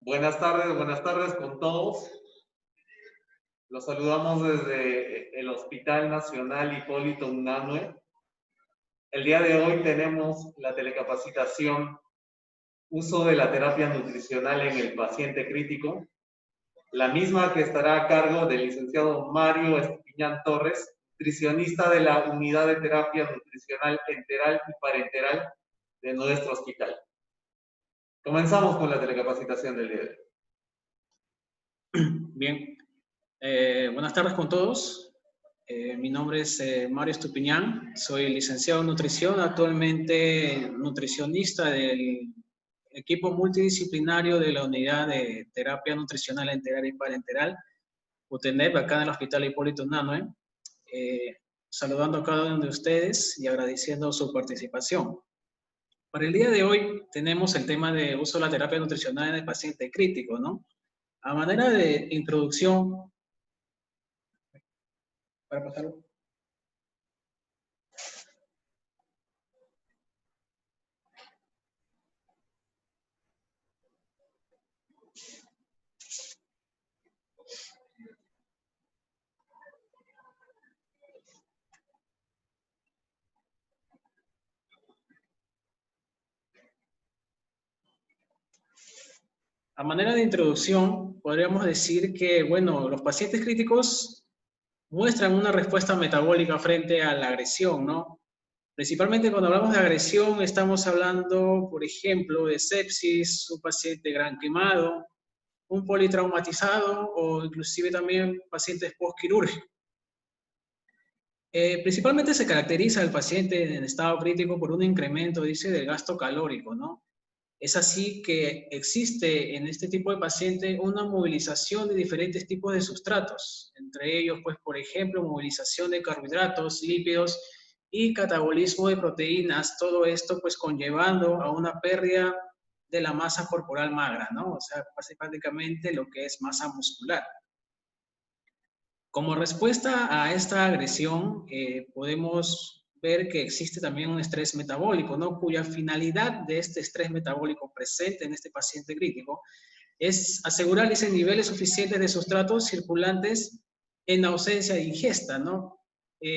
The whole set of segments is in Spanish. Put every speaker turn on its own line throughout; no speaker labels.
Buenas tardes con todos. Los saludamos desde el Hospital Nacional Hipólito Unanue. El día de hoy tenemos la telecapacitación Uso de la terapia nutricional en el paciente crítico, la misma que estará a cargo del licenciado Mario Estupiñán Torres, nutricionista de la Unidad de Terapia Nutricional Enteral y Parenteral de nuestro hospital. Comenzamos con la telecapacitación del día de hoy.
Bien, buenas tardes con todos. Mi nombre es Mario Estupiñán, soy licenciado en nutrición, actualmente nutricionista del equipo multidisciplinario de la Unidad de Terapia Nutricional Enteral y Parenteral, UTENEP, acá en el Hospital Hipólito Unanue. Saludando a cada uno de ustedes y agradeciendo su participación. Para el día de hoy tenemos el tema de uso de la terapia nutricional en el paciente crítico, ¿no? A manera de introducción, para pasarlo. A manera de introducción, podríamos decir que, bueno, los pacientes críticos muestran una respuesta metabólica frente a la agresión, ¿no? Principalmente cuando hablamos de agresión, estamos hablando, por ejemplo, de sepsis, un paciente gran quemado, un politraumatizado o inclusive también pacientes postquirúrgicos. Principalmente se caracteriza el paciente en estado crítico por un incremento, dice, del gasto calórico, ¿no? Es así que existe en este tipo de paciente una movilización de diferentes tipos de sustratos, entre ellos, pues, por ejemplo, movilización de carbohidratos, lípidos y catabolismo de proteínas, todo esto, pues, conllevando a una pérdida de la masa corporal magra, ¿no? O sea, prácticamente lo que es masa muscular. Como respuesta a esta agresión, podemos ver que existe también un estrés metabólico, ¿no? Cuya finalidad de este estrés metabólico presente en este paciente crítico es asegurar ese niveles suficientes de sustratos circulantes en ausencia de ingesta, ¿no?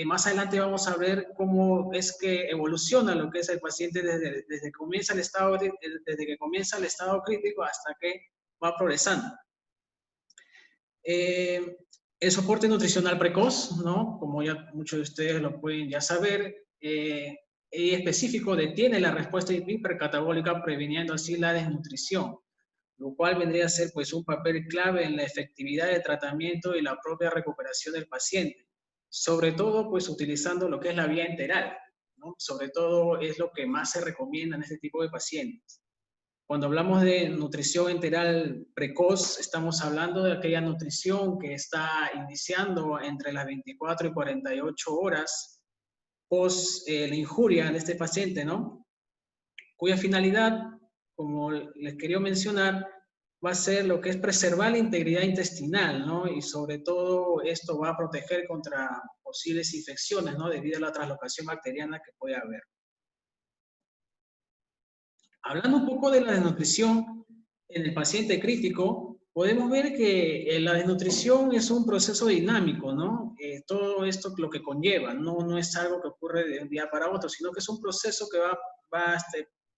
Más adelante vamos a ver cómo es que evoluciona lo que es el paciente desde que comienza el estado crítico hasta que va progresando. El soporte nutricional precoz, ¿no? Como ya muchos de ustedes lo pueden ya saber, y específico detiene la respuesta hipercatabólica, previniendo así la desnutrición, lo cual vendría a ser, pues, un papel clave en la efectividad del tratamiento y la propia recuperación del paciente, sobre todo, pues, utilizando lo que es la vía enteral, ¿no? Sobre todo es lo que más se recomienda en este tipo de pacientes. Cuando hablamos de nutrición enteral precoz, estamos hablando de aquella nutrición que está iniciando entre las 24 y 48 horas post la injuria de este paciente, ¿no? Cuya finalidad, como les quería mencionar, va a ser lo que es preservar la integridad intestinal, ¿no? Y sobre todo esto va a proteger contra posibles infecciones, ¿no? Debido a la translocación bacteriana que puede haber. Hablando un poco de la desnutrición en el paciente crítico, podemos ver que la desnutrición es un proceso dinámico, ¿no? Todo esto lo que conlleva, no es algo que ocurre de un día para otro, sino que es un proceso que va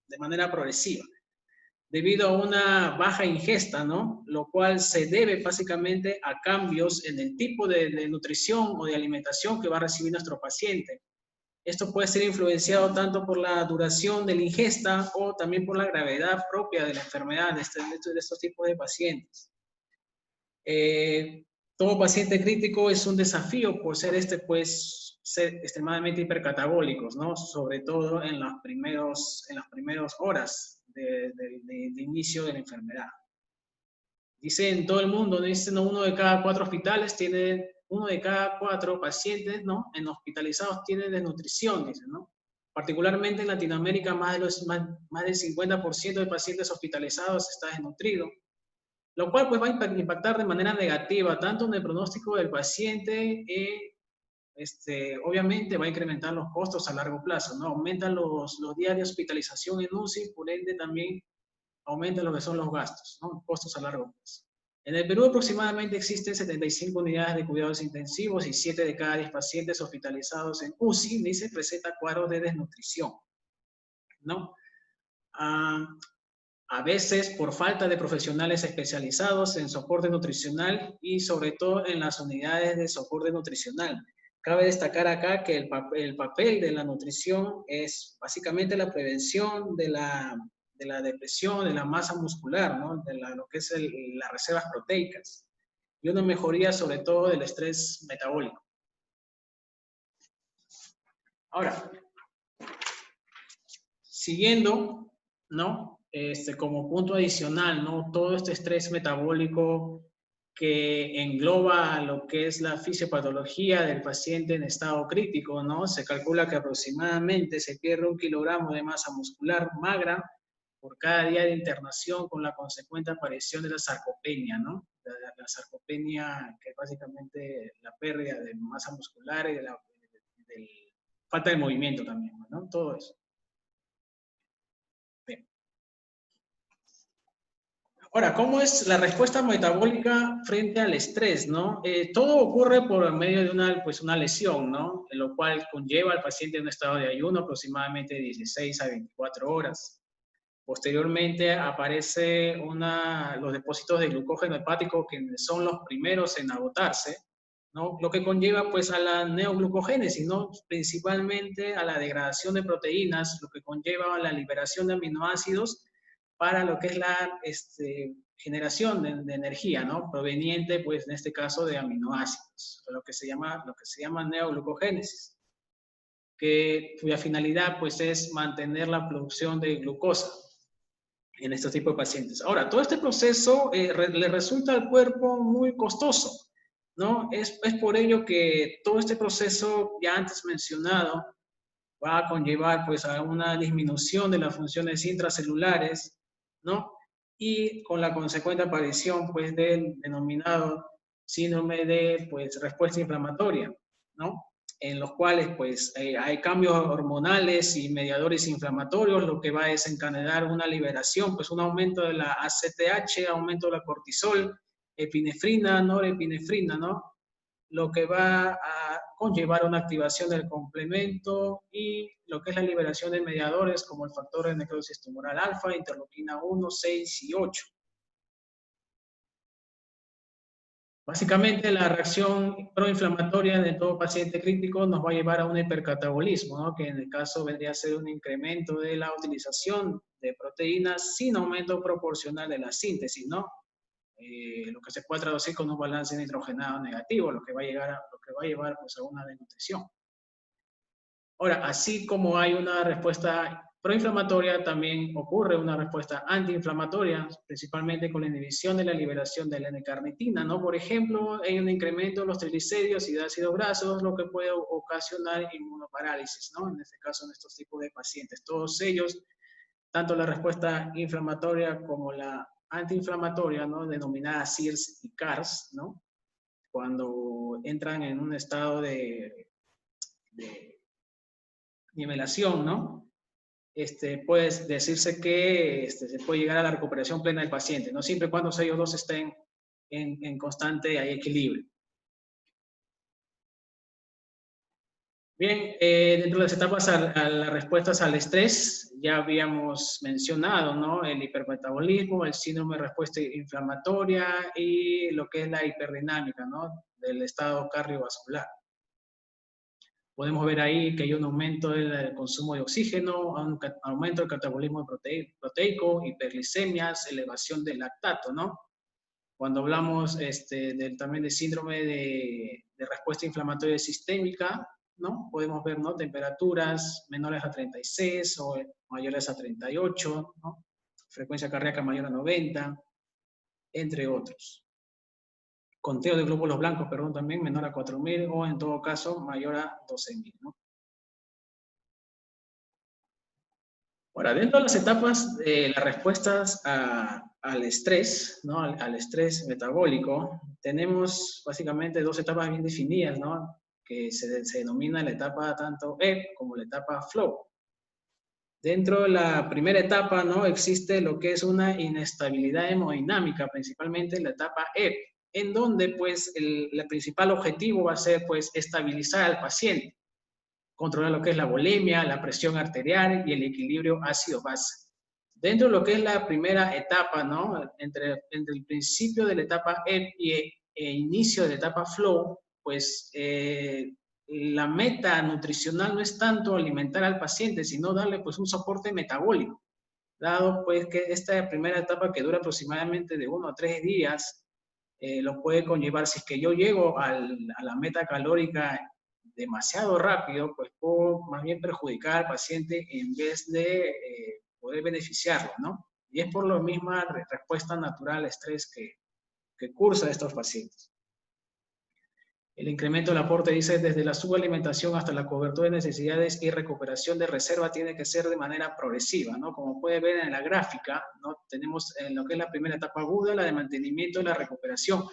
de manera progresiva, debido a una baja ingesta, ¿no? Lo cual se debe básicamente a cambios en el tipo de nutrición o de alimentación que va a recibir nuestro paciente. Esto puede ser influenciado tanto por la duración de la ingesta o también por la gravedad propia de la enfermedad de estos tipos de pacientes. Todo paciente crítico es un desafío por ser ser extremadamente hipercatabólicos, ¿no? Sobre todo en las primeras horas de inicio de la enfermedad. Dice en todo el mundo, dicen uno de cada 4 hospitales tiene, uno de cada 4 pacientes, ¿no? En hospitalizados tiene desnutrición, dicen, ¿no? Particularmente en Latinoamérica, más del 50% de pacientes hospitalizados está desnutrido, lo cual, pues, va a impactar de manera negativa tanto en el pronóstico del paciente obviamente va a incrementar los costos a largo plazo, ¿no? Aumentan los días de hospitalización en UCI, por ende también aumenta lo que son los gastos, ¿no? Costos a largo plazo. En el Perú aproximadamente existen 75 unidades de cuidados intensivos y 7 de cada 10 pacientes hospitalizados en UCI ni se presenta cuadros de desnutrición, ¿no? A veces por falta de profesionales especializados en soporte nutricional y sobre todo en las unidades de soporte nutricional. Cabe destacar acá que el papel de la nutrición es básicamente la prevención de la depresión, de la masa muscular, ¿no? De lo que es las reservas proteicas y una mejoría sobre todo del estrés metabólico. Ahora, siguiendo, ¿no? Como punto adicional, ¿no? Todo este estrés metabólico que engloba lo que es la fisiopatología del paciente en estado crítico, ¿no? Se calcula que aproximadamente se pierde 1 kilogramo de masa muscular magra por cada día de internación con la consecuente aparición de la sarcopenia, ¿no? La sarcopenia, que es básicamente la pérdida de masa muscular y de la falta de movimiento también, ¿no? Todo eso. Bien. Ahora, ¿cómo es la respuesta metabólica frente al estrés, no? Todo ocurre por medio de una lesión, ¿no? Lo cual conlleva al paciente en un estado de ayuno aproximadamente de 16 a 24 horas. Posteriormente aparece los depósitos de glucógeno hepático que son los primeros en agotarse, ¿no? Lo que conlleva pues a la neoglucogénesis, ¿no? Principalmente a la degradación de proteínas, lo que conlleva a la liberación de aminoácidos para lo que es la generación de energía, ¿no? Proveniente, pues, en este caso, de aminoácidos, lo que se llama neoglucogénesis, cuya finalidad, pues, es mantener la producción de glucosa en este tipo de pacientes. Ahora, todo este proceso le resulta al cuerpo muy costoso, ¿no? Es por ello que todo este proceso, ya antes mencionado, va a conllevar, pues, a una disminución de las funciones intracelulares, ¿no? Y con la consecuente aparición, pues, del denominado síndrome de, pues, respuesta inflamatoria, ¿no? En los cuales, pues, hay cambios hormonales y mediadores inflamatorios, lo que va a desencadenar una liberación, pues, un aumento de la ACTH, aumento de la cortisol, epinefrina, norepinefrina, ¿no? Lo que va a conllevar una activación del complemento y lo que es la liberación de mediadores como el factor de necrosis tumoral alfa, interleuquina 1, 6 y 8. Básicamente la reacción proinflamatoria de todo paciente crítico nos va a llevar a un hipercatabolismo, ¿no? Que en el caso vendría a ser un incremento de la utilización de proteínas sin aumento proporcional de la síntesis, ¿no? Lo que se puede traducir con un balance nitrogenado negativo, lo que va a llevar pues, a una desnutrición. Ahora, así como hay una respuesta proinflamatoria, también ocurre una respuesta antiinflamatoria, principalmente con la inhibición de la liberación de la N-carnitina, ¿no? Por ejemplo, hay un incremento de los triglicéridos y de ácidos grasos, lo que puede ocasionar inmunoparálisis, ¿no? En este caso, en estos tipos de pacientes. Todos ellos, tanto la respuesta inflamatoria como la antiinflamatoria, ¿no? Denominada CIRS y CARS, ¿no? Cuando entran en un estado de nivelación, ¿no? Puede decirse que se puede llegar a la recuperación plena del paciente, ¿no? Siempre y cuando ellos dos estén en constante equilibrio. Bien, dentro de las etapas a las respuestas al estrés, ya habíamos mencionado, ¿no? El hipermetabolismo, el síndrome de respuesta inflamatoria y lo que es la hiperdinámica, ¿no? Del estado cardiovascular. Podemos ver ahí que hay un aumento del consumo de oxígeno, un aumento del catabolismo proteico, hiperglicemias, elevación del lactato, ¿no? Cuando hablamos también de síndrome de respuesta inflamatoria sistémica, ¿no? Podemos ver, ¿no? Temperaturas menores a 36 o mayores a 38, ¿no? Frecuencia cardíaca mayor a 90, entre otros. Conteo de glóbulos blancos, perdón, también menor a 4.000 o en todo caso mayor a 12.000, ¿no? Ahora, dentro de las etapas de las respuestas al estrés, ¿no? Al estrés metabólico, tenemos básicamente dos etapas bien definidas, ¿no? Que se denomina la etapa tanto EP como la etapa flow. Dentro de la primera etapa, ¿no? Existe lo que es una inestabilidad hemodinámica, principalmente en la etapa EP, en donde pues el principal objetivo va a ser pues estabilizar al paciente, controlar lo que es la volemia, la presión arterial y el equilibrio ácido-base. Dentro de lo que es la primera etapa, ¿no? Entre el principio de la etapa EP y inicio de la etapa flow, pues la meta nutricional no es tanto alimentar al paciente, sino darle pues un soporte metabólico, dado pues que esta primera etapa que dura aproximadamente de 1 a 3 días, lo puede conllevar, si es que yo llego a la meta calórica demasiado rápido, pues puedo más bien perjudicar al paciente en vez de poder beneficiarlo, ¿no? Y es por la misma respuesta natural al estrés que cursa estos pacientes. El incremento del aporte, dice, desde la subalimentación hasta la cobertura de necesidades y recuperación de reserva tiene que ser de manera progresiva, ¿no? Como puede ver en la gráfica, ¿no? Tenemos en lo que es la primera etapa aguda, la de mantenimiento y la recuperación.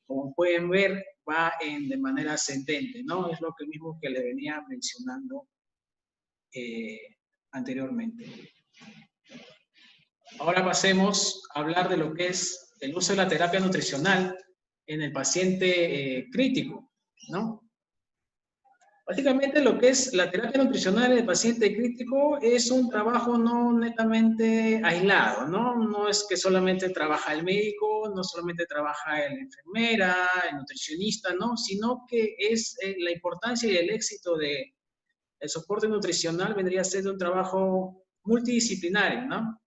Como pueden ver, va de manera ascendente, ¿no? Es lo que mismo que le venía mencionando anteriormente. Ahora pasemos a hablar de lo que es el uso de la terapia nutricional en el paciente crítico, ¿no? Básicamente lo que es la terapia nutricional en el paciente crítico es un trabajo no netamente aislado, ¿no? No es que solamente trabaja el médico, no solamente trabaja la enfermera, el nutricionista, ¿no? Sino que es la importancia y el éxito del soporte nutricional vendría a ser de un trabajo multidisciplinario, ¿no?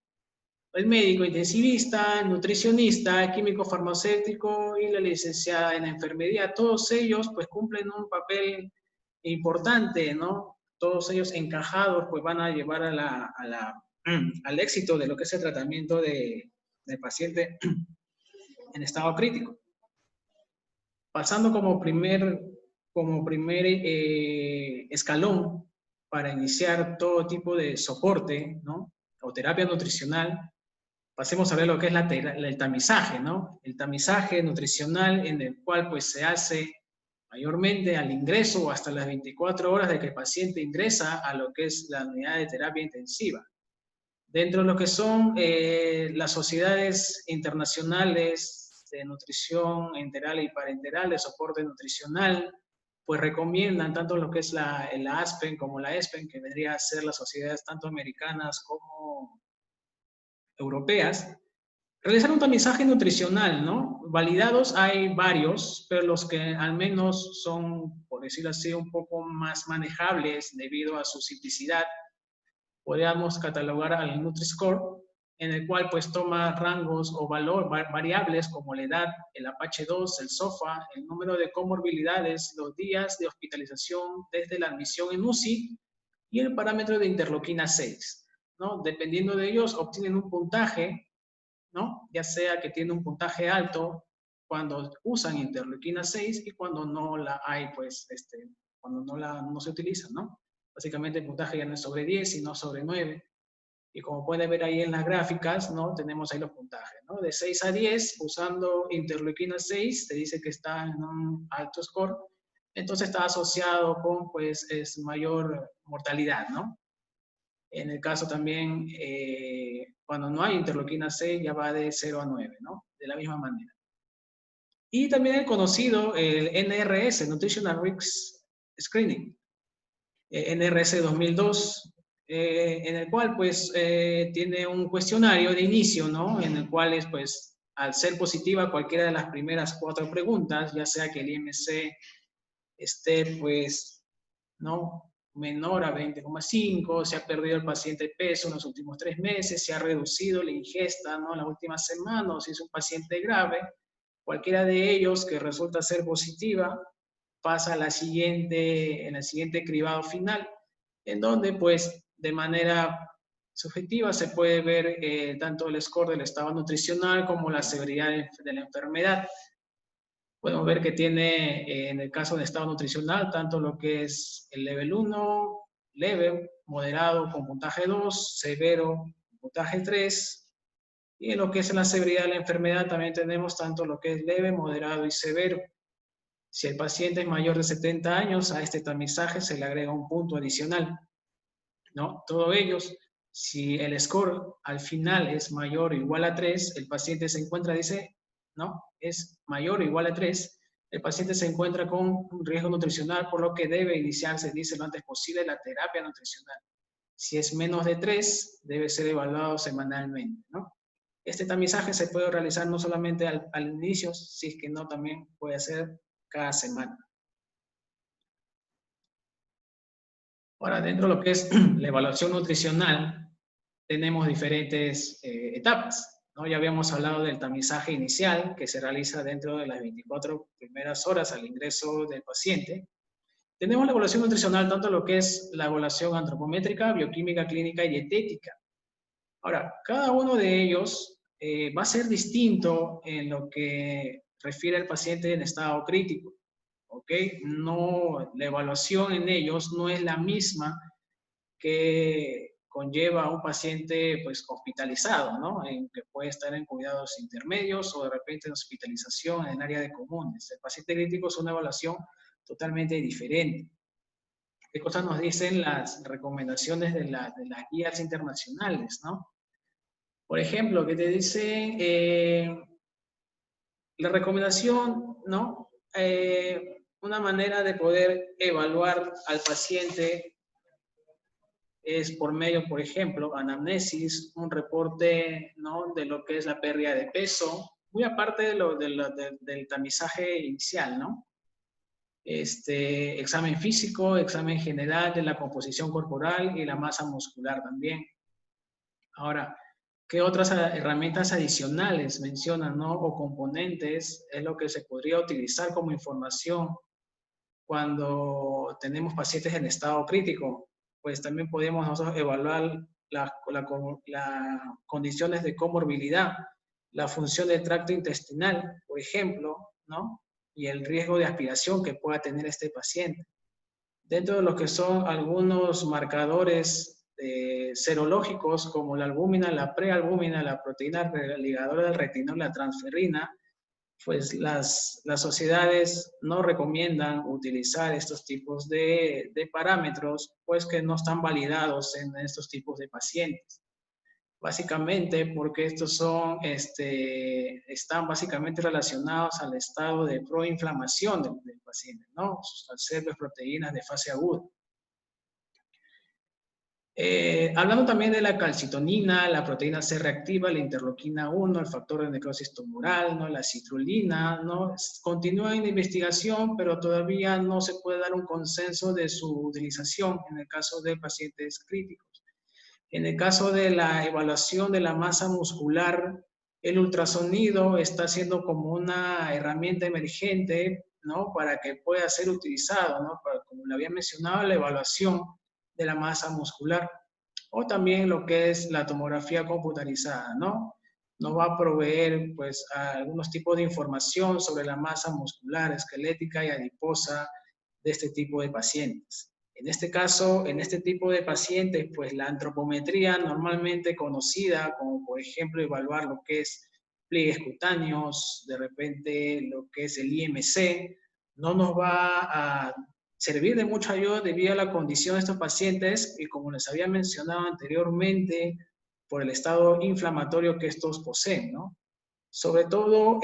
El médico intensivista, el nutricionista, el químico farmacéutico y la licenciada en enfermería, todos ellos pues cumplen un papel importante, ¿no? Todos ellos encajados pues van a llevar al éxito de lo que es el tratamiento del paciente en estado crítico. Pasando como primer escalón para iniciar todo tipo de soporte, ¿no? O terapia nutricional, pasemos a ver lo que es el tamizaje, ¿no? El tamizaje nutricional en el cual pues se hace mayormente al ingreso o hasta las 24 horas de que el paciente ingresa a lo que es la unidad de terapia intensiva. Dentro de lo que son las sociedades internacionales de nutrición enteral y parenteral, de soporte nutricional, pues recomiendan tanto lo que es la ASPEN como la ESPEN, que vendría a ser las sociedades tanto americanas como europeas, realizar un tamizaje nutricional, ¿no? Validados hay varios, pero los que al menos son, por decirlo así, un poco más manejables debido a su simplicidad, podríamos catalogar al Nutri-Score, en el cual pues toma rangos o variables como la edad, el Apache 2, el SOFA, el número de comorbilidades, los días de hospitalización desde la admisión en UCI y el parámetro de interleuquina 6, ¿no? Dependiendo de ellos obtienen un puntaje, ¿no? Ya sea que tiene un puntaje alto cuando usan interleuquina 6 y cuando no la hay, pues, cuando no se utiliza, ¿no? Básicamente el puntaje ya no es sobre 10, sino sobre 9. Y como pueden ver ahí en las gráficas, ¿no? Tenemos ahí los puntajes, ¿no? De 6 a 10, usando interleuquina 6, se dice que está en un alto score, entonces está asociado con, pues, es mayor mortalidad, ¿no? En el caso también, cuando no hay interleuquina 6, ya va de 0 a 9, ¿no? De la misma manera. Y también el conocido, el NRS, Nutritional Risk Screening, NRS 2002, en el cual pues tiene un cuestionario de inicio, ¿no? En el cual es pues al ser positiva cualquiera de las primeras 4 preguntas, ya sea que el IMC esté pues, ¿no? Menor a 20,5, se ha perdido el paciente peso en los últimos 3 meses, se ha reducido la ingesta, ¿no? En la última semana, o si es un paciente grave, cualquiera de ellos que resulta ser positiva, pasa a en el siguiente cribado final, en donde pues de manera subjetiva se puede ver tanto el score del estado nutricional como la severidad de la enfermedad. Podemos ver que tiene, en el caso del estado nutricional, tanto lo que es el level 1, leve, moderado con puntaje 2, severo, puntaje 3, y en lo que es la severidad de la enfermedad también tenemos tanto lo que es leve, moderado y severo. Si el paciente es mayor de 70 años, a este tamizaje se le agrega un punto adicional, ¿no? Todos ellos Si el score al final es mayor o igual a 3, el paciente se encuentra, dice, ¿no? Es mayor o igual a 3, el paciente se encuentra con un riesgo nutricional, por lo que debe iniciarse, dice, lo antes posible, la terapia nutricional. Si es menos de 3, debe ser evaluado semanalmente, ¿no? Este tamizaje se puede realizar no solamente al inicio, si es que no, también puede ser cada semana. Ahora, dentro de lo que es la evaluación nutricional, tenemos diferentes etapas, ¿no? Ya habíamos hablado del tamizaje inicial, que se realiza dentro de las 24 primeras horas al ingreso del paciente. Tenemos la evaluación nutricional, tanto lo que es la evaluación antropométrica, bioquímica, clínica y dietética. Ahora, cada uno de ellos va a ser distinto en lo que refiere al paciente en estado crítico, ¿ok? No, la evaluación en ellos no es la misma que conlleva a un paciente pues hospitalizado, ¿no? En que puede estar en cuidados intermedios o de repente en hospitalización en el área de comunes. El paciente crítico es una evaluación totalmente diferente. ¿Qué cosas nos dicen las recomendaciones de las guías internacionales, ¿no? Por ejemplo, que te dice la recomendación, ¿no? Una manera de poder evaluar al paciente es por medio, por ejemplo, anamnesis, un reporte, ¿no? De lo que es la pérdida de peso, muy aparte del tamizaje inicial, ¿no? Examen físico, examen general de la composición corporal y la masa muscular también. Ahora, ¿qué otras herramientas adicionales mencionan, ¿no? O componentes es lo que se podría utilizar como información cuando tenemos pacientes en estado crítico? Pues también podemos nosotros evaluar las condiciones de comorbilidad, la función del tracto intestinal, por ejemplo, ¿no? Y el riesgo de aspiración que pueda tener este paciente. Dentro de lo que son algunos marcadores serológicos como la albúmina, la prealbúmina, la proteína ligadora del retinol, la transferrina, pues las sociedades no recomiendan utilizar estos tipos de parámetros, pues que no están validados en estos tipos de pacientes. Básicamente porque estos son, están básicamente relacionados al estado de proinflamación del paciente, ¿no? Al ser proteínas de fase aguda. Hablando también de la calcitonina, la proteína C reactiva, la interleuquina 1, el factor de necrosis tumoral, ¿no? La citrulina, ¿no? Continúa en investigación, pero todavía no se puede dar un consenso de su utilización en el caso de pacientes críticos. En el caso de la evaluación de la masa muscular, el ultrasonido está siendo como una herramienta emergente, ¿no? Para que pueda ser utilizado, ¿no? Para, como le había mencionado, la evaluación de la masa muscular, o también lo que es la tomografía computarizada, ¿no? Nos va a proveer, pues, algunos tipos de información sobre la masa muscular, esquelética y adiposa de este tipo de pacientes. En este caso, en este tipo de pacientes, pues la antropometría normalmente conocida, como por ejemplo evaluar lo que es pliegues cutáneos, de repente lo que es el IMC, no nos va a servir de mucha ayuda debido a la condición de estos pacientes y como les había mencionado anteriormente, por el estado inflamatorio que estos poseen, ¿no? Sobre todo,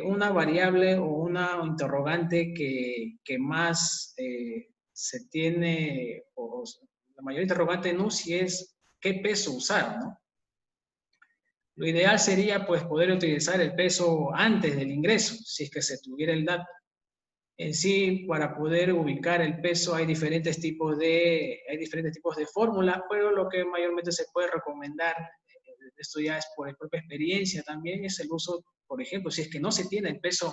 una variable o una interrogante que más se tiene, o la mayor interrogante en UCI es qué peso usar, ¿no? Lo ideal sería pues poder utilizar el peso antes del ingreso, si es que se tuviera el dato. En sí, para poder ubicar el peso hay diferentes tipos de fórmulas, pero lo que mayormente se puede recomendar, esto ya es por propia experiencia también, es el uso, por ejemplo, si es que no se tiene el peso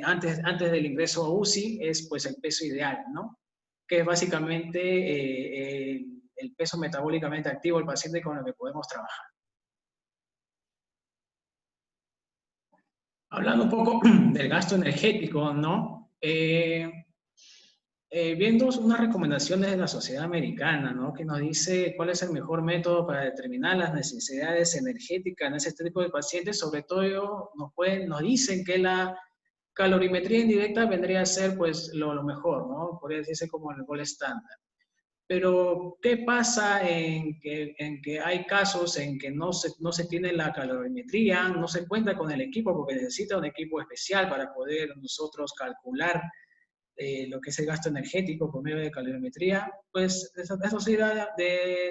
antes del ingreso a UCI, es pues el peso ideal, ¿no? Que es básicamente el peso metabólicamente activo del paciente con el que podemos trabajar. Hablando un poco del gasto energético, ¿no? Viendo unas recomendaciones de la Sociedad Americana, ¿no? Que nos dice cuál es el mejor método para determinar las necesidades energéticas en ese tipo de pacientes. Sobre todo nos dicen que la calorimetría indirecta vendría a ser pues lo mejor, ¿no? Podría decirse como el gol estándar. Pero, ¿qué pasa en que hay casos en que no se tiene la calorimetría, no se cuenta con el equipo porque necesita un equipo especial para poder nosotros calcular lo que es el gasto energético por medio de calorimetría? Pues esta sociedad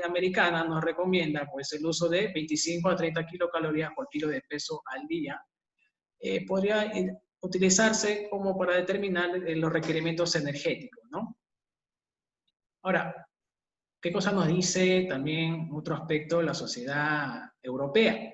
americana nos recomienda pues el uso de 25 a 30 kilocalorías por kilo de peso al día. Podría utilizarse como para determinar los requerimientos energéticos, ¿no? Ahora, ¿qué cosa nos dice también otro aspecto de la sociedad europea?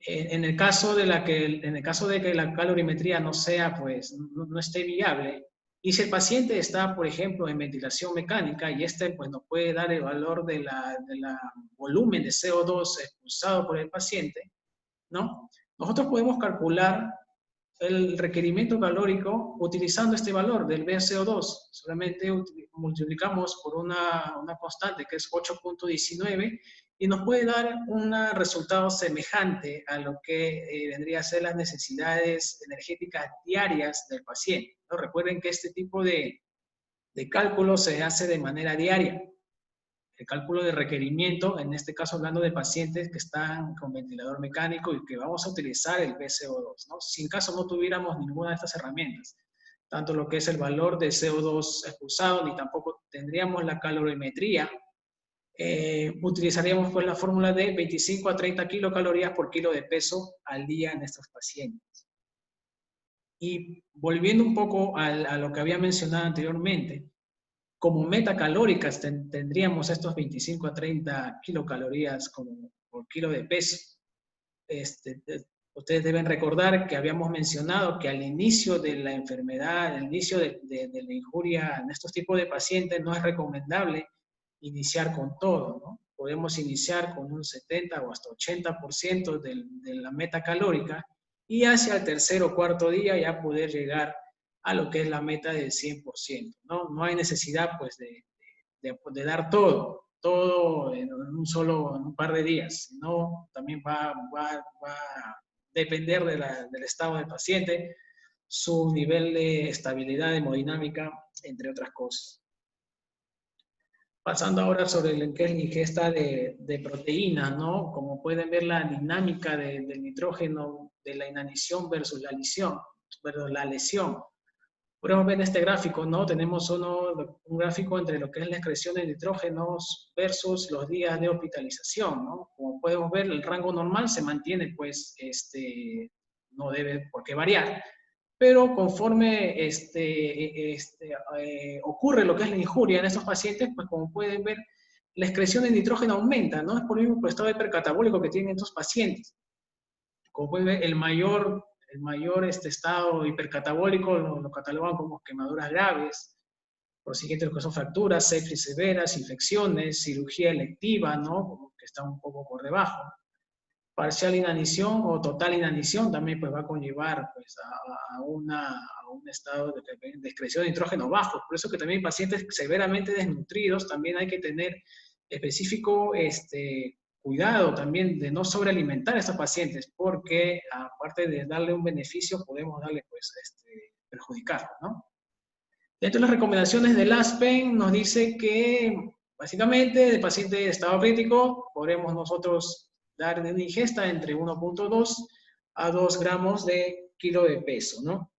En el caso de que la calorimetría no sea, pues, no esté viable, y si el paciente está, por ejemplo, en ventilación mecánica y pues, nos puede dar el valor de la volumen de CO2 expulsado por el paciente, ¿no? Nosotros podemos calcular el requerimiento calórico utilizando este valor del VCO2. Solamente multiplicamos por una constante que es 8.19 y nos puede dar un resultado semejante a lo que vendría a ser las necesidades energéticas diarias del paciente, ¿no? Recuerden que este tipo de cálculo se hace de manera diaria. El cálculo de requerimiento, en este caso hablando de pacientes que están con ventilador mecánico y que vamos a utilizar el VCO2, ¿no? Si en caso no tuviéramos ninguna de estas herramientas, tanto lo que es el valor de CO2 expulsado, ni tampoco tendríamos la calorimetría, utilizaríamos pues la fórmula de 25 a 30 kilocalorías por kilo de peso al día en estos pacientes. Y volviendo un poco a lo que había mencionado anteriormente, como meta calóricas tendríamos estos 25 a 30 kilocalorías por kilo de peso. Ustedes deben recordar que habíamos mencionado que al inicio de la enfermedad, al inicio de la injuria en estos tipos de pacientes, no es recomendable iniciar con todo, ¿no? Podemos iniciar con un 70 o hasta 80% de la meta calórica y hacia el tercer o cuarto día ya poder llegar a lo que es la meta del 100%, ¿no? No hay necesidad, pues, de dar todo en un par de días, sino también va a depender del estado del paciente, su nivel de estabilidad hemodinámica, entre otras cosas. Pasando ahora sobre lo que es la ingesta de proteínas, ¿no? Como pueden ver la dinámica del nitrógeno, de la inanición versus la lesión. Podemos ver en este gráfico, ¿no? Tenemos un gráfico entre lo que es la excreción de nitrógenos versus los días de hospitalización, ¿no? Como podemos ver, el rango normal se mantiene, pues, no debe por qué variar, pero conforme ocurre lo que es la injuria en estos pacientes, pues como pueden ver, la excreción de nitrógeno aumenta, ¿no? Es por el mismo estado hipercatabólico que tienen estos pacientes. Como pueden ver, el mayor estado hipercatabólico lo catalogan como quemaduras graves, por siguiente lo que son fracturas, sepsis severas, infecciones, cirugía electiva, ¿no? Como que está un poco por debajo. Parcial inanición o total inanición también pues va a conllevar pues a un estado de excreción de nitrógeno bajo. Por eso que también pacientes severamente desnutridos también hay que tener específico cuidado también de no sobrealimentar a estos pacientes, porque aparte de darle un beneficio podemos darle pues perjudicarlo, ¿no? Dentro de las recomendaciones del ASPEN nos dice que básicamente de paciente de estado crítico podremos nosotros dar una ingesta entre 1.2 a 2 gramos de kilo de peso, ¿no?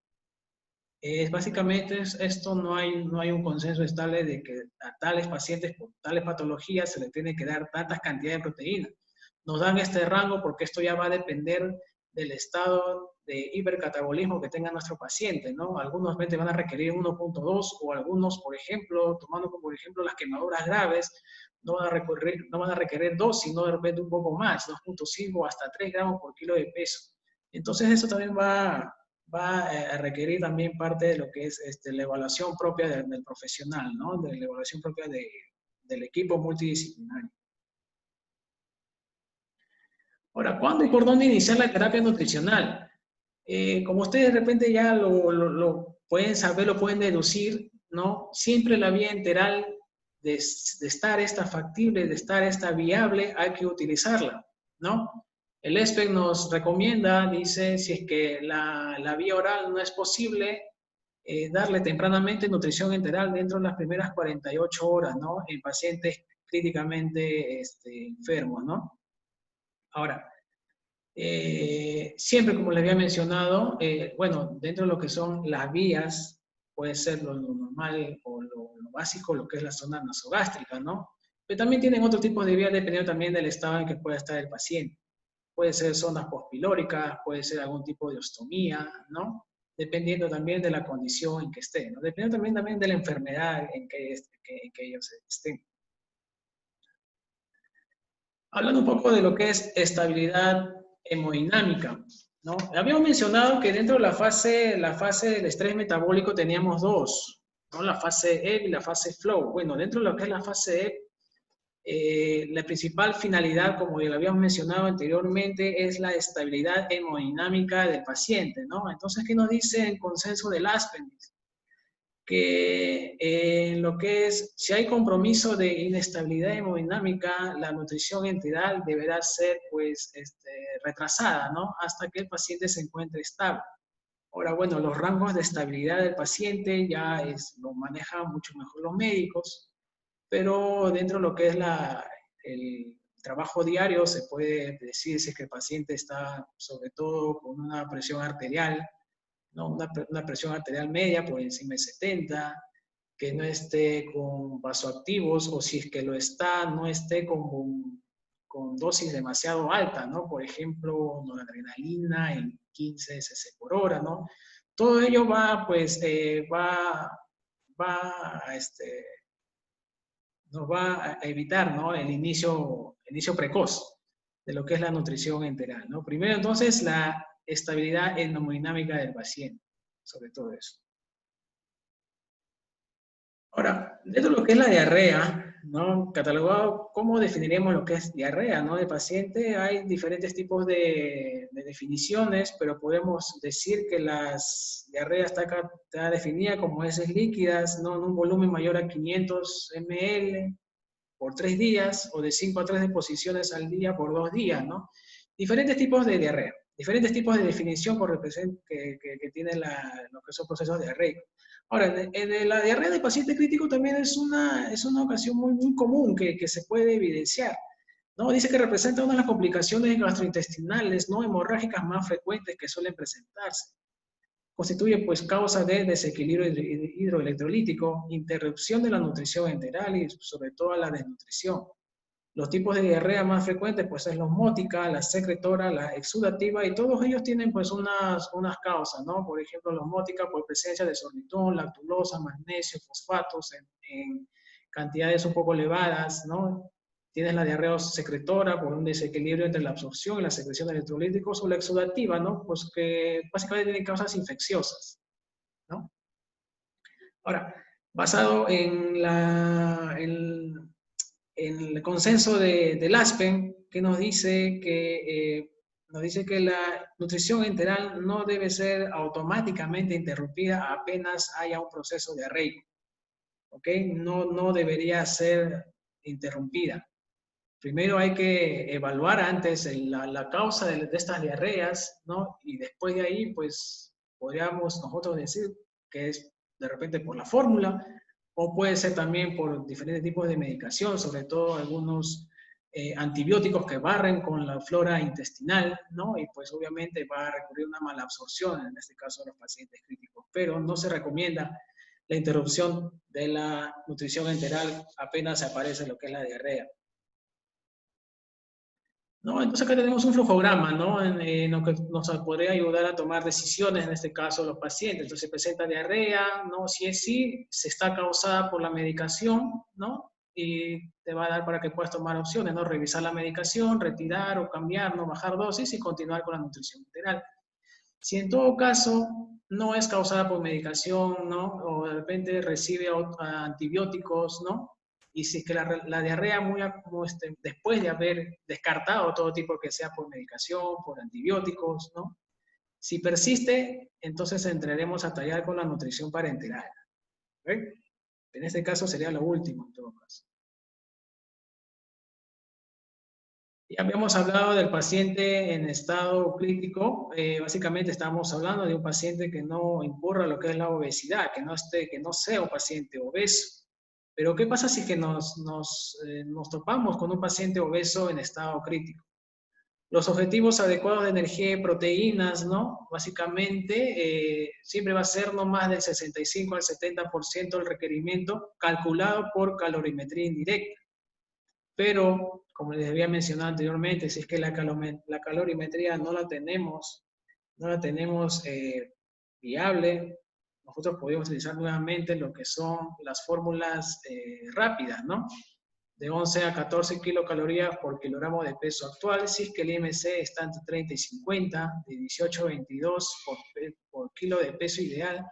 Básicamente esto no hay un consenso estable de que a tales pacientes con tales patologías se les tiene que dar tantas cantidades de proteína. Nos dan este rango porque esto ya va a depender del estado de hipercatabolismo que tenga nuestro paciente, ¿no? Algunos van a requerir 1.2 o algunos, por ejemplo, tomando como ejemplo las quemaduras graves, no van a requerir 2, sino de repente un poco más, 2.5 hasta 3 gramos por kilo de peso. Entonces eso también va a requerir también parte de lo que es la evaluación propia del profesional, ¿no? De la evaluación propia del equipo multidisciplinario. Ahora, ¿cuándo y por dónde iniciar la terapia nutricional? Como ustedes de repente ya lo pueden saber, lo pueden deducir, ¿no? Siempre la vía enteral de estar esta factible, de estar esta viable, hay que utilizarla, ¿no? El ESPEC nos recomienda, dice, si es que la vía oral no es posible, darle tempranamente nutrición enteral dentro de las primeras 48 horas, ¿no? En pacientes críticamente enfermos, ¿no? Ahora, siempre, como les había mencionado, bueno, dentro de lo que son las vías, puede ser lo normal o lo básico, lo que es la zona nasogástrica, ¿no? Pero también tienen otro tipo de vías dependiendo también del estado en que pueda estar el paciente. Puede ser zonas postpilóricas, puede ser algún tipo de ostomía, ¿no? Dependiendo también de la condición en que esté, ¿no? Dependiendo también de la enfermedad en que ellos estén. Hablando un poco de lo que es estabilidad hemodinámica, ¿no? Habíamos mencionado que dentro de la fase del estrés metabólico teníamos dos, ¿no? La fase EP y la fase flow. Bueno, dentro de lo que es la fase EP, la principal finalidad, como ya lo habíamos mencionado anteriormente, es la estabilidad hemodinámica del paciente, ¿no? Entonces, ¿qué nos dice el consenso del Aspen? Que lo que es, si hay compromiso de inestabilidad hemodinámica, la nutrición enteral deberá ser pues retrasada, ¿no? Hasta que el paciente se encuentre estable. Ahora, bueno, los rangos de estabilidad del paciente ya lo manejan mucho mejor los médicos, pero dentro de lo que es el trabajo diario se puede decir si es que el paciente está sobre todo con una presión arterial, ¿no? Una presión arterial media por encima de 70, que no esté con vasoactivos, o si es que lo está, no esté con dosis demasiado alta, ¿no? Por ejemplo, noradrenalina en 15 cc por hora, ¿no? Todo ello va, pues, nos va a evitar, ¿no? El inicio precoz de lo que es la nutrición enteral, ¿no? Primero, entonces, la estabilidad hemodinámica del paciente, sobre todo eso. Ahora, dentro de lo que es la diarrea, ¿no? Catalogado, ¿cómo definiremos lo que es diarrea, ¿no? De paciente, hay diferentes tipos de definiciones, pero podemos decir que las diarreas está definida como heces líquidas, ¿no? En un volumen mayor a 500 ml por 3 días, o de 5 a 3 deposiciones al día por 2 días, ¿no? Diferentes tipos de diarrea, diferentes tipos de definición que tienen lo que son procesos diarreicos. Ahora, en la diarrea de paciente crítico también es una ocasión muy común que se puede evidenciar, ¿no? Dice que representa una de las complicaciones gastrointestinales no hemorrágicas más frecuentes que suelen presentarse. Constituye pues causa de desequilibrio hidroelectrolítico, interrupción de la nutrición enteral y sobre todo la desnutrición. Los tipos de diarrea más frecuentes pues es la osmótica, la secretora, la exudativa, y todos ellos tienen pues unas causas, ¿no? Por ejemplo, la osmótica por presencia de sorbitol, lactulosa, magnesio, fosfatos en cantidades un poco elevadas, ¿no? Tienes la diarrea secretora por un desequilibrio entre la absorción y la secreción de electrolíticos, o la exudativa, ¿no? Pues que básicamente tienen causas infecciosas, ¿no? Ahora, basado en el consenso del Aspen, que nos dice que la nutrición enteral no debe ser automáticamente interrumpida apenas haya un proceso diarreico, ¿ok? No debería ser interrumpida. Primero hay que evaluar antes la causa de estas diarreas, ¿no? Y después de ahí, pues, podríamos nosotros decir que es de repente por la fórmula, o puede ser también por diferentes tipos de medicación, sobre todo algunos antibióticos que barren con la flora intestinal, ¿no? Y pues obviamente va a recurrir a una mala absorción, en este caso de los pacientes críticos, pero no se recomienda la interrupción de la nutrición enteral apenas aparece lo que es la diarrea. ¿No? Entonces acá tenemos un flujograma, ¿no? En lo que nos podría ayudar a tomar decisiones, en este caso los pacientes. Entonces presenta diarrea, ¿no? Si es sí, se está causada por la medicación, ¿no? Y te va a dar para que puedas tomar opciones, ¿no? Revisar la medicación, retirar o cambiar, ¿no? Bajar dosis y continuar con la nutrición enteral. Si en todo caso no es causada por medicación, ¿no? O de repente recibe antibióticos, ¿no? Y si es que la diarrea después de haber descartado todo tipo que sea por medicación, por antibióticos, ¿no? Si persiste, entonces entraremos a tallar con la nutrición parenteral. ¿Okay? En este caso sería lo último, en todo caso. Ya habíamos hablado del paciente en estado crítico. Básicamente estamos hablando de un paciente que no incurra lo que es la obesidad, que no sea un paciente obeso. Pero ¿qué pasa si que nos topamos con un paciente obeso en estado crítico? Los objetivos adecuados de energía y proteínas, ¿no? Básicamente, siempre va a ser no más del 65 al 70% del requerimiento calculado por calorimetría indirecta. Pero, como les había mencionado anteriormente, si es que la calorimetría no la tenemos viable, nosotros podemos utilizar nuevamente lo que son las fórmulas rápidas, ¿no? De 11 a 14 kilocalorías por kilogramo de peso actual, si es que el IMC está entre 30 y 50, de 18 a 22 por kilo de peso ideal,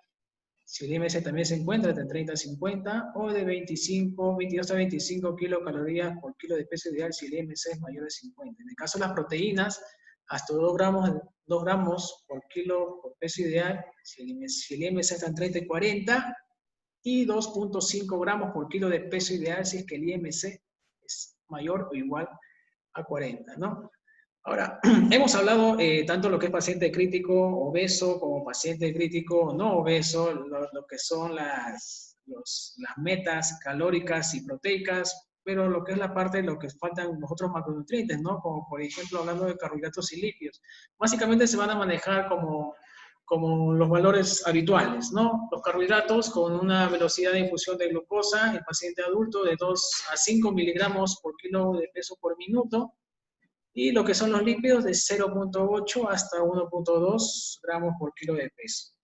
si el IMC también se encuentra entre 30 a 50, o de 22 a 25 kilocalorías por kilo de peso ideal si el IMC es mayor de 50. En el caso de las proteínas, hasta 2 gramos por kilo por peso ideal si el IMC está en 30 y 40, y 2.5 gramos por kilo de peso ideal si es que el IMC es mayor o igual a 40, ¿no? Ahora, hemos hablado tanto lo que es paciente crítico obeso como paciente crítico no obeso, lo que son las metas calóricas y proteicas, pero lo que es la parte de lo que faltan los otros macronutrientes, ¿no? Como por ejemplo hablando de carbohidratos y lípidos. Básicamente se van a manejar como los valores habituales, ¿no? Los carbohidratos con una velocidad de infusión de glucosa en paciente adulto de 2 a 5 miligramos por kilo de peso por minuto, y lo que son los lípidos de 0.8 hasta 1.2 gramos por kilo de peso.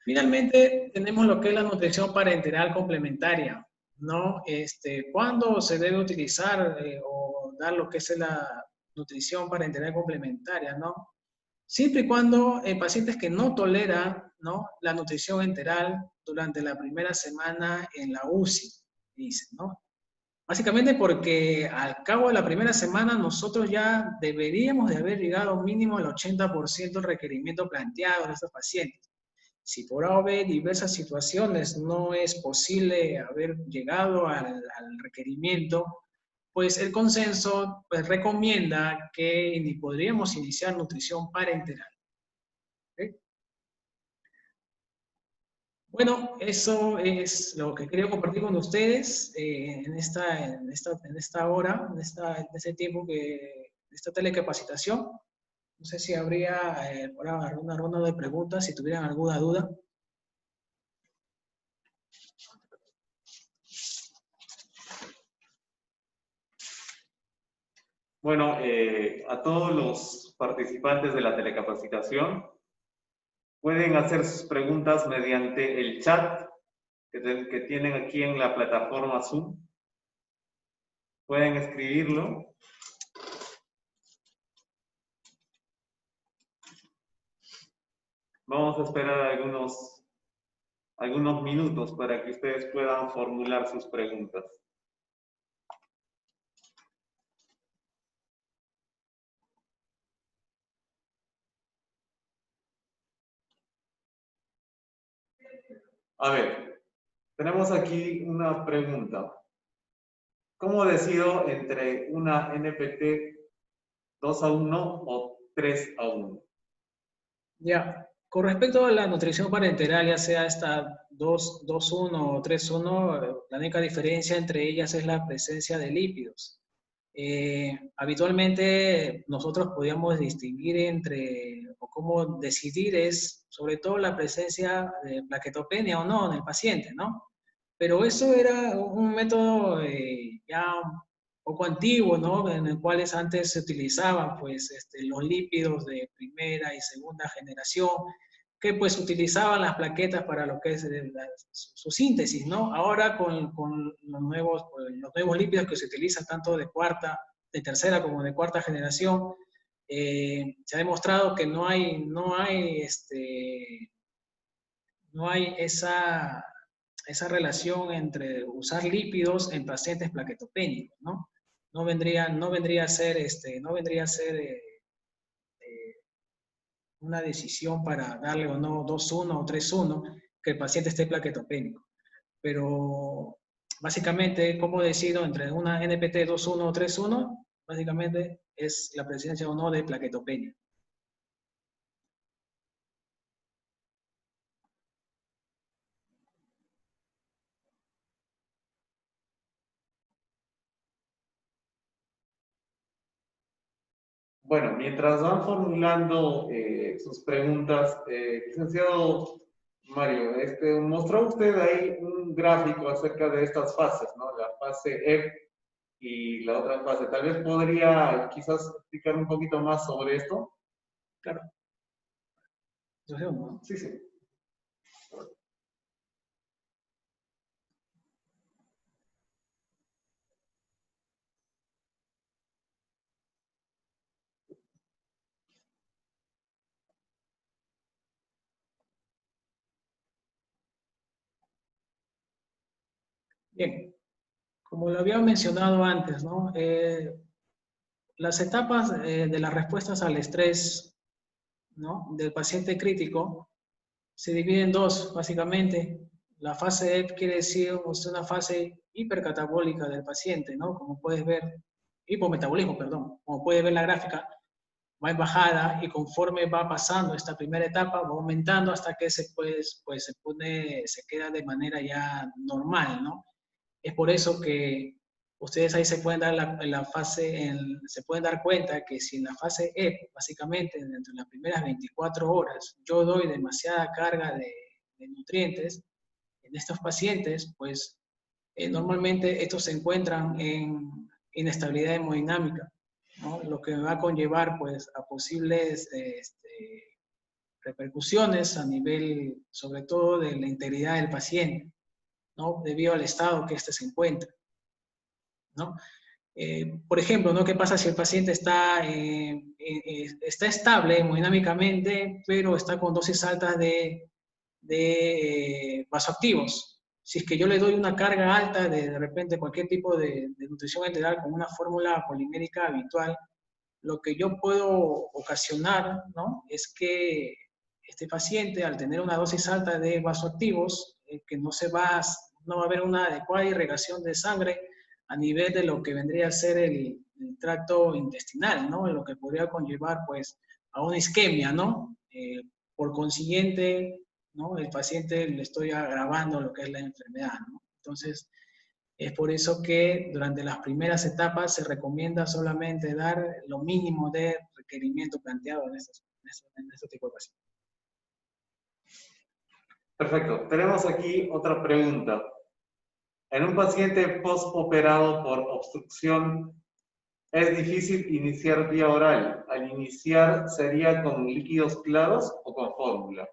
Finalmente, tenemos lo que es la nutrición parenteral complementaria, ¿no? ¿Cuándo se debe utilizar o dar lo que es la nutrición parenteral complementaria, ¿no? Siempre y cuando pacientes que no toleran, ¿no?, la nutrición enteral durante la primera semana en la UCI, dicen, ¿no? Básicamente porque al cabo de la primera semana nosotros ya deberíamos de haber llegado mínimo al 80% del requerimiento planteado de estos pacientes. Si por A o B diversas situaciones no es posible haber llegado al requerimiento, pues el consenso pues, recomienda que ni podríamos iniciar nutrición parenteral. ¿Okay? Bueno, eso es lo que quería compartir con ustedes en esta hora, en este tiempo de esta telecapacitación. No sé si habría ahora una ronda de preguntas, si tuvieran alguna duda.
Bueno, a todos los participantes de la telecapacitación, pueden hacer sus preguntas mediante el chat que tienen aquí en la plataforma Zoom. Pueden escribirlo. Vamos a esperar algunos minutos para que ustedes puedan formular sus preguntas. A ver, tenemos aquí una pregunta. ¿Cómo decido entre una NPT 2:1 o 3:1?
Ya, con respecto a la nutrición parenteral, ya sea esta 2:1 o 3:1, la única diferencia entre ellas es la presencia de lípidos. Habitualmente nosotros podíamos distinguir o cómo decidir es sobre todo la presencia de plaquetopenia o no en el paciente, ¿no? Pero eso era un método ya un poco antiguo, ¿no? En el cual antes se utilizaban pues los lípidos de primera y segunda generación, que pues utilizaban las plaquetas para lo que es su síntesis, ¿no? Ahora con los nuevos lípidos que se utilizan tanto de tercera como de cuarta generación, se ha demostrado que no hay esa relación entre usar lípidos en pacientes plaquetopénicos, ¿no? No vendría a ser una decisión para darle o no 2:1 o 3:1 que el paciente esté plaquetopénico. Pero Básicamente, ¿cómo decido entre una NPT 2.1 o 3.1? Básicamente es la presencia o no de plaquetopenia.
Bueno, mientras van formulando sus preguntas, licenciado Mario, mostró usted ahí un gráfico acerca de estas fases, ¿no? La fase EP y la otra fase. Tal vez podría quizás explicar un poquito más sobre esto.
Claro. ¿No?
Sí, sí.
Bien, como lo había mencionado antes, ¿no? Las etapas de las respuestas al estrés, ¿no?, del paciente crítico se dividen en dos, básicamente. La fase EP quiere decir una fase hipercatabólica del paciente, ¿no? Como puedes ver, hipometabolismo, perdón. Como puedes ver la gráfica, va en bajada y conforme va pasando esta primera etapa, va aumentando hasta que se queda de manera ya normal, ¿no? Es por eso que ustedes ahí se pueden dar se pueden dar cuenta que si en la fase EP, básicamente dentro de las primeras 24 horas, yo doy demasiada carga de nutrientes en estos pacientes, pues normalmente estos se encuentran en inestabilidad hemodinámica, ¿no? Lo que va a conllevar pues a posibles repercusiones a nivel, sobre todo, de la integridad del paciente, ¿no? Debido al estado que éste se encuentra, ¿no? Por ejemplo, ¿no? ¿Qué pasa si el paciente está estable hemodinámicamente, pero está con dosis altas de vasoactivos? Si es que yo le doy una carga alta de repente cualquier tipo de nutrición enteral con una fórmula polimérica habitual, lo que yo puedo ocasionar, ¿no?, es que este paciente, al tener una dosis alta de vasoactivos, que no va a haber una adecuada irrigación de sangre a nivel de lo que vendría a ser el tracto intestinal, ¿no?, lo que podría conllevar pues a una isquemia, ¿no? Por consiguiente, ¿no?, el paciente le estoy agravando lo que es la enfermedad, ¿no? Entonces, es por eso que durante las primeras etapas se recomienda solamente dar lo mínimo de requerimiento planteado en este tipo de pacientes.
Perfecto. Tenemos aquí otra pregunta. En un paciente postoperado por obstrucción, ¿es difícil iniciar vía oral? Al iniciar, ¿sería con líquidos claros o con fórmula?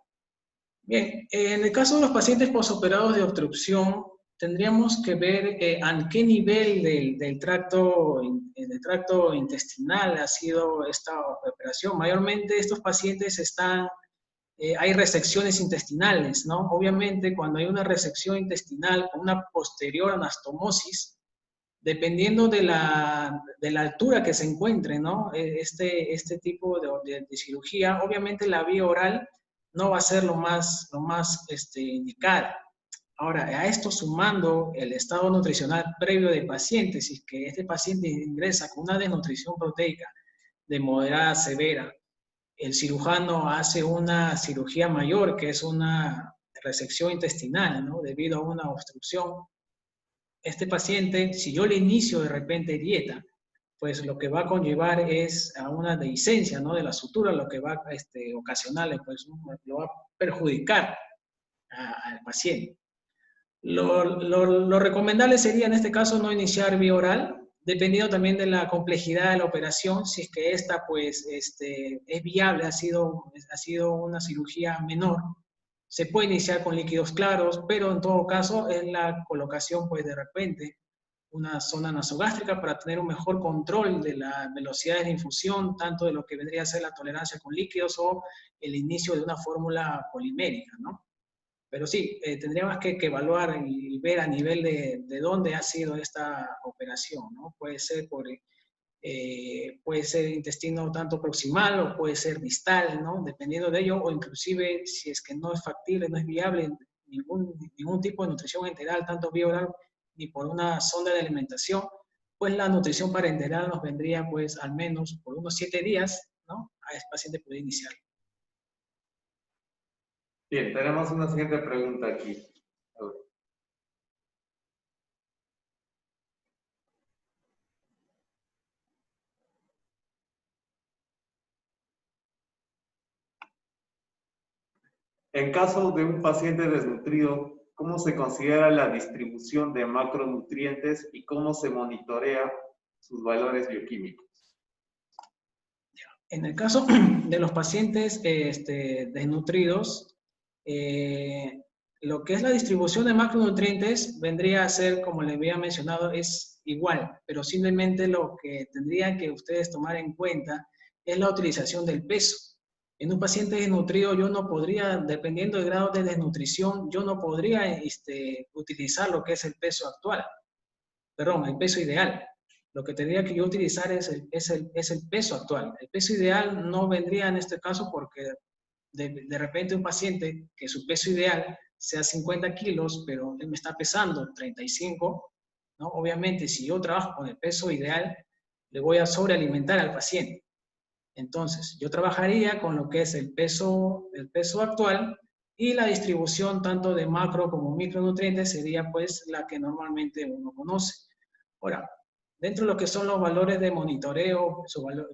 Bien, en el caso de los pacientes posoperados de obstrucción, tendríamos que ver a qué nivel del tracto intestinal ha sido esta operación. Mayormente estos pacientes hay resecciones intestinales, ¿no? Obviamente, cuando hay una resección intestinal con una posterior anastomosis, dependiendo de la altura que se encuentre, ¿no?, este tipo de cirugía, obviamente la vía oral no va a ser lo más indicada. Ahora, a esto sumando el estado nutricional previo del paciente, si es que este paciente ingresa con una desnutrición proteica de moderada a severa, el cirujano hace una cirugía mayor, que es una resección intestinal, ¿no?, debido a una obstrucción. Este paciente, si yo le inicio de repente dieta, pues lo que va a conllevar es a una dehiscencia, ¿no?, de la sutura, lo que va a ocasionarle, pues lo va a perjudicar al paciente. Lo recomendable sería en este caso no iniciar vía oral, dependiendo también de la complejidad de la operación. Si es que esta pues es viable, ha sido una cirugía menor, se puede iniciar con líquidos claros, pero en todo caso es la colocación pues de repente una zona nasogástrica para tener un mejor control de la velocidad de la infusión, tanto de lo que vendría a ser la tolerancia con líquidos o el inicio de una fórmula polimérica, ¿no? Pero sí, tendríamos que evaluar y ver a nivel de dónde ha sido esta operación, ¿no? Puede ser intestino tanto proximal o puede ser distal, ¿no? Dependiendo de ello, o inclusive si es que no es factible, no es viable ningún tipo de nutrición enteral, tanto vía oral ni por una sonda de alimentación, pues la nutrición parenteral nos vendría pues al menos por unos 7 días, ¿no? A ese paciente puede iniciar.
Bien, tenemos una siguiente pregunta aquí. En caso de un paciente desnutrido, ¿cómo se considera la distribución de macronutrientes y cómo se monitorea sus valores bioquímicos?
En el caso de los pacientes desnutridos, lo que es la distribución de macronutrientes vendría a ser, como les había mencionado, es igual, pero simplemente lo que tendrían que ustedes tomar en cuenta es la utilización del peso. En un paciente desnutrido yo no podría, dependiendo del grado de desnutrición, yo no podría utilizar lo que es el peso actual, perdón, el peso ideal. Lo que tendría que yo utilizar es el peso actual. El peso ideal no vendría en este caso porque de repente un paciente que su peso ideal sea 50 kilos, pero él me está pesando 35, ¿no? Obviamente, si yo trabajo con el peso ideal, le voy a sobrealimentar al paciente. Entonces, yo trabajaría con lo que es el peso actual y la distribución tanto de macro como micronutrientes sería pues la que normalmente uno conoce. Ahora, dentro de lo que son los valores de monitoreo,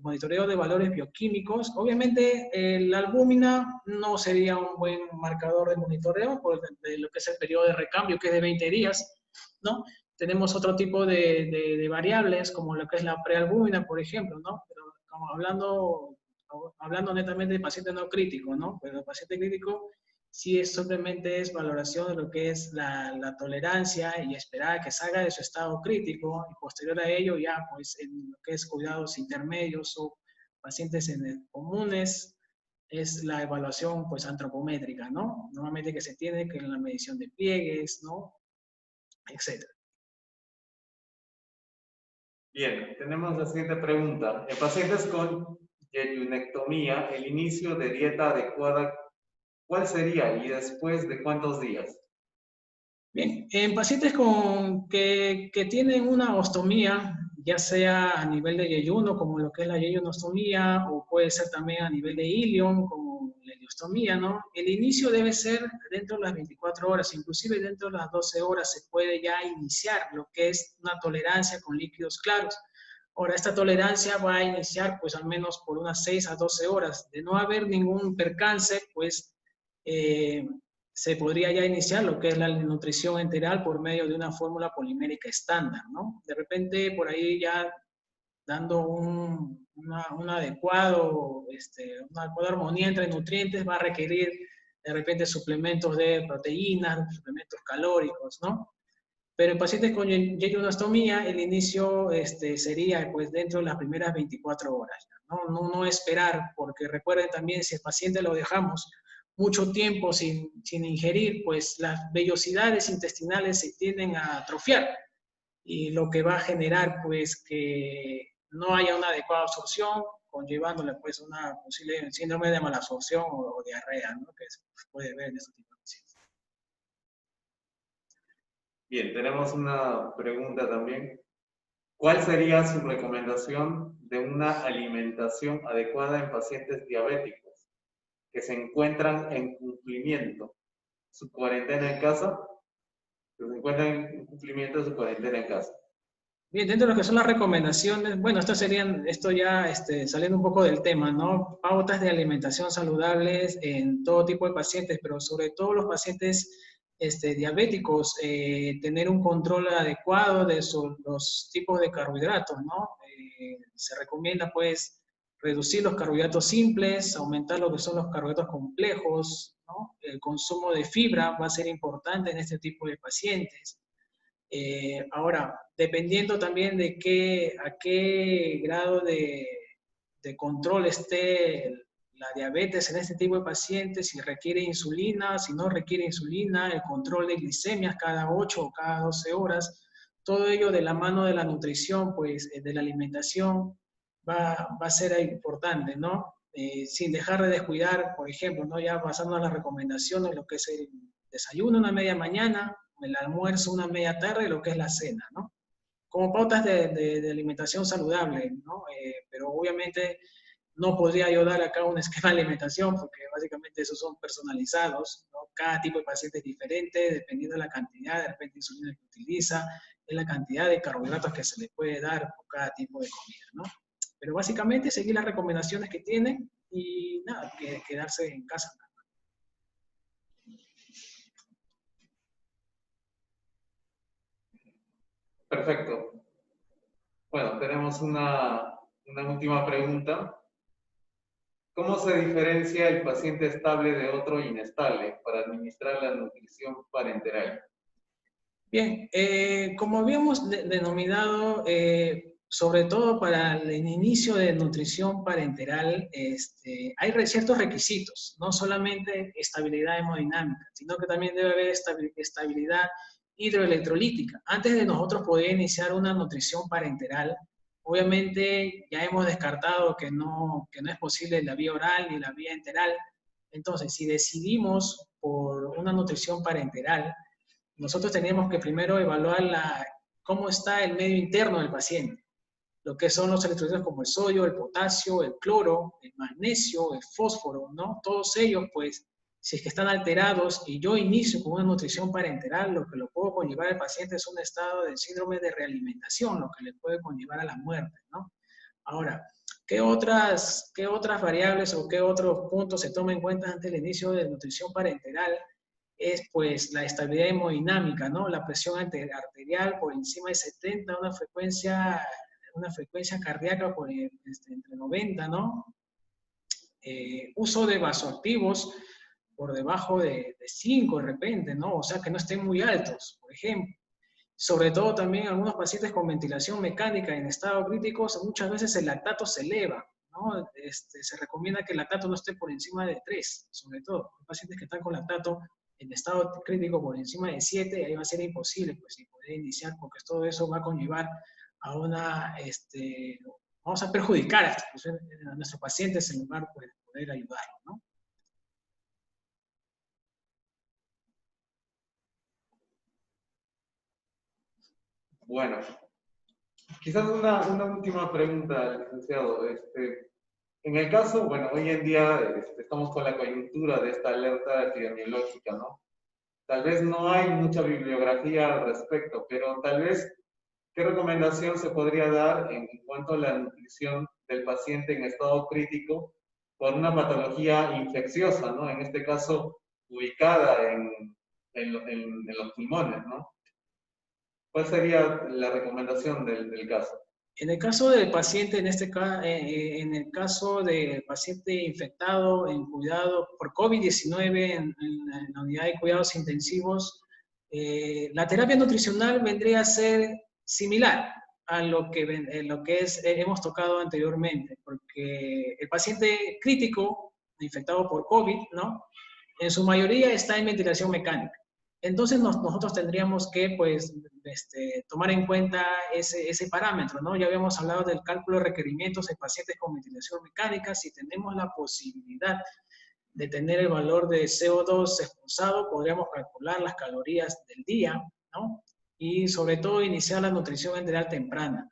monitoreo de valores bioquímicos, obviamente la albúmina no sería un buen marcador de monitoreo por lo que es el periodo de recambio, que es de 20 días, ¿no? Tenemos otro tipo de variables, como lo que es la prealbúmina, por ejemplo, ¿no? Pero como hablando netamente de paciente no crítico, ¿no? Pero el paciente crítico sí simplemente es valoración de lo que es la tolerancia y esperar que salga de su estado crítico y posterior a ello ya pues en lo que es cuidados intermedios o pacientes comunes es la evaluación pues antropométrica, ¿no? Normalmente que se tiene que en la medición de pliegues, ¿no? Etcétera.
Bien, tenemos la siguiente pregunta. En pacientes con yeyunectomía, el inicio de dieta adecuada, ¿cuál sería y después de cuántos días?
Bien, en pacientes que tienen una ostomía, ya sea a nivel de yeyuno, como lo que es la yeyunostomía, o puede ser también a nivel de ilion, como la ileostomía, ¿no? El inicio debe ser dentro de las 24 horas, inclusive dentro de las 12 horas se puede ya iniciar lo que es una tolerancia con líquidos claros. Ahora, esta tolerancia va a iniciar pues al menos por unas 6 a 12 horas. De no haber ningún percance, pues se podría ya iniciar lo que es la nutrición enteral por medio de una fórmula polimérica estándar, ¿no? De repente, por ahí ya dando una adecuada armonía entre nutrientes va a requerir de repente suplementos de proteínas, suplementos calóricos, ¿no? Pero en pacientes con yeyunostomía, el inicio sería pues dentro de las primeras 24 horas, no esperar, porque recuerden también si el paciente lo dejamos mucho tiempo sin ingerir, pues las vellosidades intestinales se tienden a atrofiar y lo que va a generar pues que no haya una adecuada absorción, conllevándole pues una posible síndrome de malabsorción o diarrea, ¿no? Que se puede ver en este tipo de pacientes.
Bien, tenemos una pregunta también. ¿Cuál sería su recomendación de una alimentación adecuada en pacientes diabéticos que se encuentran en cumplimiento su cuarentena en casa? Que se encuentran en cumplimiento de su cuarentena en casa.
Bien, dentro de lo que son las recomendaciones, bueno, esto ya saliendo un poco del tema, ¿no? Pautas de alimentación saludables en todo tipo de pacientes, pero sobre todo los pacientes diabéticos, tener un control adecuado de los tipos de carbohidratos, ¿no? Se recomienda, pues, reducir los carbohidratos simples, aumentar lo que son los carbohidratos complejos, ¿no? El consumo de fibra va a ser importante en este tipo de pacientes. Ahora, dependiendo también de a qué grado de control esté la diabetes en este tipo de pacientes, si requiere insulina, si no requiere insulina, el control de glicemias cada 8 o cada 12 horas, todo ello de la mano de la nutrición, pues de la alimentación, va a ser importante, ¿no? Sin dejar de descuidar, por ejemplo, ¿no? Ya basando en las recomendaciones, lo que es el desayuno, una media mañana, el almuerzo, una media tarde y lo que es la cena, ¿no? Como pautas de alimentación saludable, ¿no? Pero obviamente no podría yo dar acá un esquema de alimentación porque básicamente esos son personalizados, ¿no? Cada tipo de paciente es diferente, dependiendo de la cantidad de repente de insulina que utiliza, es la cantidad de carbohidratos que se le puede dar por cada tipo de comida, ¿no? Pero básicamente seguir las recomendaciones que tiene y nada, quedarse en casa.
Perfecto. Bueno, tenemos una última pregunta. ¿Cómo se diferencia el paciente estable de otro inestable para administrar la nutrición parenteral?
Bien, como habíamos denominado, sobre todo para el inicio de nutrición parenteral, hay ciertos requisitos, no solamente estabilidad hemodinámica, sino que también debe haber estabilidad hidroelectrolítica. Antes de nosotros poder iniciar una nutrición parenteral, obviamente ya hemos descartado que no es posible la vía oral ni la vía enteral. Entonces, si decidimos por una nutrición parenteral, nosotros teníamos que primero evaluar cómo está el medio interno del paciente, lo que son los electrolitos como el sodio, el potasio, el cloro, el magnesio, el fósforo, ¿no? Todos ellos, pues, si es que están alterados y yo inicio con una nutrición parenteral, lo que lo puedo conllevar al paciente es un estado de síndrome de realimentación, lo que le puede conllevar a la muerte, ¿no? Ahora, ¿qué otras variables o qué otros puntos se toman en cuenta antes del inicio de nutrición parenteral? Es pues la estabilidad hemodinámica, ¿no? La presión arterial por encima de 70, una frecuencia cardíaca por entre 90, ¿no? Uso de vasoactivos por debajo de 5 de repente, ¿no? O sea, que no estén muy altos, por ejemplo. Sobre todo también algunos pacientes con ventilación mecánica en estado crítico, muchas veces el lactato se eleva, ¿no? Se recomienda que el lactato no esté por encima de 3, sobre todo. Los pacientes que están con lactato en estado crítico por encima de 7, ahí va a ser imposible, pues, si poder iniciar, porque todo eso va a conllevar a vamos a perjudicar a nuestros pacientes en lugar de poder ayudarlos, ¿no?
Bueno, quizás una última pregunta, licenciado. En el caso, bueno, hoy en día estamos con la coyuntura de esta alerta epidemiológica, ¿no? Tal vez no hay mucha bibliografía al respecto, pero tal vez, ¿qué recomendación se podría dar en cuanto a la nutrición del paciente en estado crítico por una patología infecciosa, ¿no? En este caso, ubicada en los pulmones, ¿no? ¿Cuál sería la recomendación del caso?
En el caso del paciente, en el caso del paciente infectado en cuidado por COVID-19 en la unidad de cuidados intensivos, la terapia nutricional vendría a ser similar a lo que hemos tocado anteriormente, porque el paciente crítico infectado por COVID, ¿no? En su mayoría está en ventilación mecánica. Entonces nosotros tendríamos que pues, tomar en cuenta ese parámetro, ¿no? Ya habíamos hablado del cálculo de requerimientos en pacientes con ventilación mecánica. Si tenemos la posibilidad de tener el valor de CO2 expulsado, podríamos calcular las calorías del día, ¿no? Y sobre todo iniciar la nutrición enteral temprana,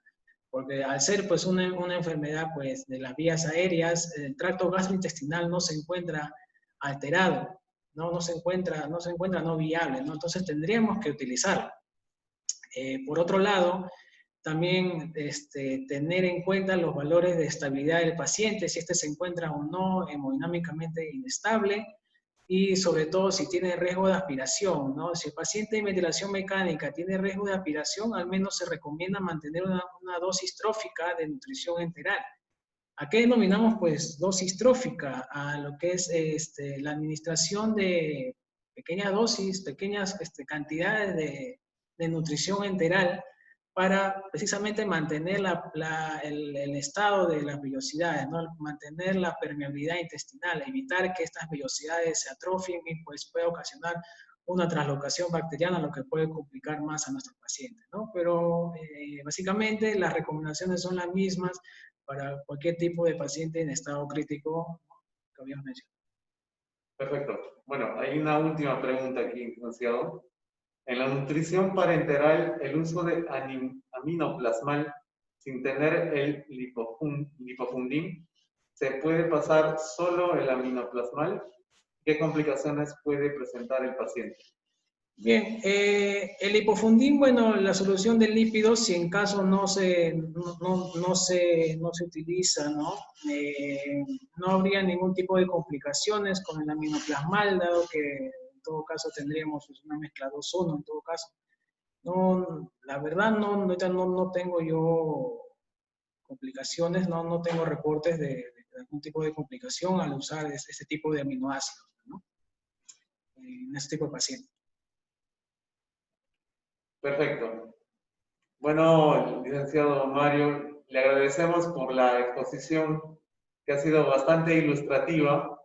porque al ser pues una enfermedad pues de las vías aéreas, el tracto gastrointestinal no se encuentra alterado, no se encuentra no viable, ¿no? Entonces tendríamos que utilizarlo. Por otro lado, también tener en cuenta los valores de estabilidad del paciente, si se encuentra o no hemodinámicamente inestable, y sobre todo si tiene riesgo de aspiración, ¿no? Si el paciente en ventilación mecánica tiene riesgo de aspiración, al menos se recomienda mantener una dosis trófica de nutrición enteral. ¿A qué denominamos pues dosis trófica? A lo que es la administración de pequeñas dosis, pequeñas cantidades de nutrición enteral para precisamente mantener el estado de las vellosidades, ¿no? Mantener la permeabilidad intestinal, evitar que estas vellosidades se atrofien y pues pueda ocasionar una translocación bacteriana, lo que puede complicar más a nuestros pacientes, ¿no? Pero básicamente las recomendaciones son las mismas para cualquier tipo de paciente en estado crítico que habíamos mencionado.
Perfecto. Bueno, hay una última pregunta aquí, licenciado. En la nutrición parenteral, el uso de aminoplasmal sin tener el lipofundin, ¿se puede pasar solo el aminoplasmal? ¿Qué complicaciones puede presentar el paciente?
Bien, el lipofundin, bueno, la solución de lípidos, si en caso no se utiliza, ¿no? No habría ningún tipo de complicaciones con el aminoplasmal, dado que en todo caso tendríamos pues, una mezcla 2-1 en todo caso. No, la verdad no tengo yo complicaciones, no tengo reportes de algún tipo de complicación al usar ese tipo de aminoácidos, ¿no? En este tipo de pacientes.
Perfecto. Bueno, licenciado Mario, le agradecemos por la exposición que ha sido bastante ilustrativa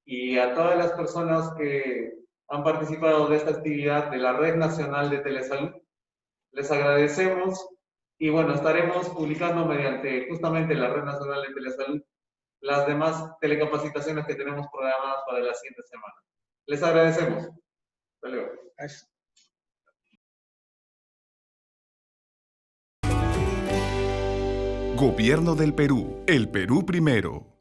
y a todas las personas que han participado de esta actividad de la Red Nacional de Telesalud, les agradecemos y bueno, estaremos publicando mediante justamente la Red Nacional de Telesalud las demás telecapacitaciones que tenemos programadas para la siguiente semana. Les agradecemos. Hasta luego.
Gracias.
Gobierno del Perú. El Perú primero.